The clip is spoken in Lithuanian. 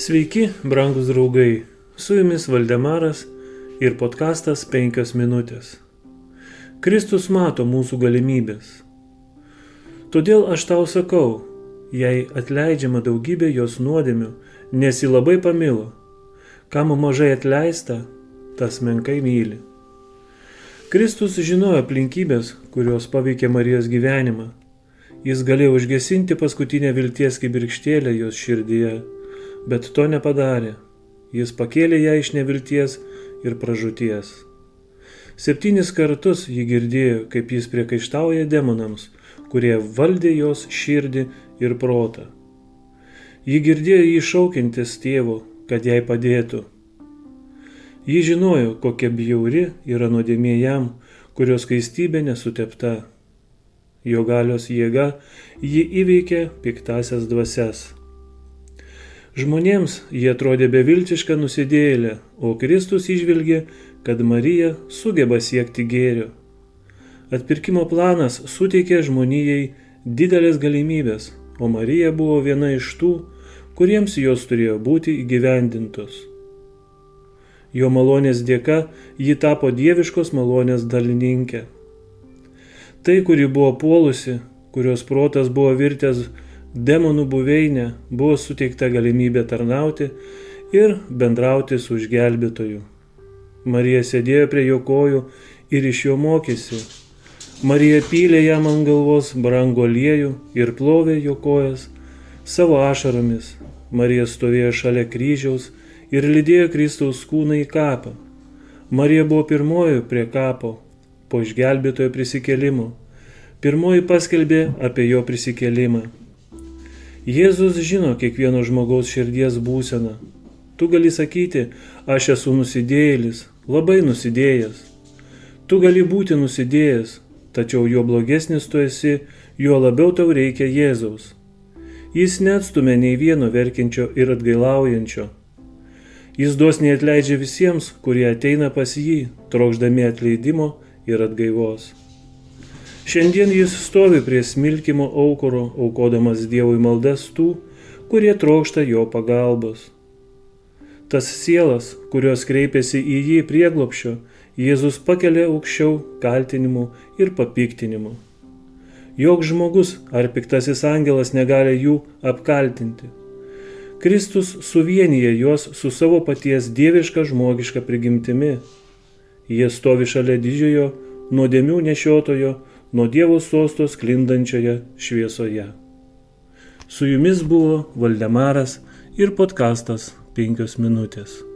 Sveiki, brangūs draugai, su jumis Valdemaras ir podkastas 5 minutės. Kristus mato mūsų galimybės. Todėl aš tau sakau, jei atleidžiama daugybė jos nuodėmių, nes ji labai pamilo, kam mažai atleista, tas menkai myli. Kristus žinojo aplinkybės, kurios paveikė Marijos gyvenimą. Jis galėjo užgesinti paskutinę vilties kibirkštėlę jos širdyje, bet to nepadarė. Jis pakėlė ją iš nevilties ir pražūties. 7 kartus ji girdėjo, kaip jis priekaištauja demonams, kurie valdė jos širdį ir protą. Ji girdėjo jį šaukiantis tėvo, kad jai padėtų. Ji žinojo, kokia bjauri yra nuodėmė jam, kurios skaistybė nesutepta. Jo galios jėga ji įveikė piktasias dvasias. Žmonėms jie atrodė beviltiška nusidėjėlė, o Kristus įžvelgė, kad Marija sugeba siekti gėrio. Atpirkimo planas suteikė žmonijai didelės galimybės, o Marija buvo viena iš tų, kuriems jos turėjo būti įgyvendintos. Jo malonės dėka ji tapo dieviškos malonės dalininkė. Tai, kuri buvo puolusi, kurios protas buvo virtęs demonų buveinė, buvo suteikta galimybė tarnauti ir bendrauti su išgelbėtoju. Marija sėdėjo prie jo kojų ir iš jo mokėsi. Marija pylė jam ant galvos brangų aliejų ir plovė jo kojas savo ašaromis. Marija stovėjo šalia kryžiaus ir lydėjo Kristaus kūną į kapą. Marija buvo pirmoji prie kapo po išgelbėtojo prisikėlimo. Pirmoji paskelbė apie jo prisikėlimą. Jėzus žino kiekvieno žmogaus širdies būseną. Tu gali sakyti, aš esu nusidėjėlis, labai nusidėjęs. Tu gali būti nusidėjęs, tačiau jo blogesnis tu esi, juo labiau tau reikia Jėzaus. Jis neatstumia nei vieno verkiančio ir atgailaujančio. Jis dosniai atleidžia visiems, kurie ateina pas jį, trokšdami atleidimo ir atgaivos. Šiandien jis stovi prie smilkimo aukuro, aukodamas Dievui maldas tų, kurie trokšta jo pagalbos. Tas sielas, kurios kreipiasi į jį prieglobsčio, Jėzus pakelia aukščiau kaltinimų ir papiktinimų. Joks žmogus ar piktasis angelas negali jų apkaltinti. Kristus suvienyje juos su savo paties dieviška žmogiška prigimtimi. Jie stovi šalia didžiojo, nuodėmių nešiotojo, nuo Dievo sosto sklindančioje šviesoje. Su jumis buvo Valdemaras ir podkastas 5 minutės.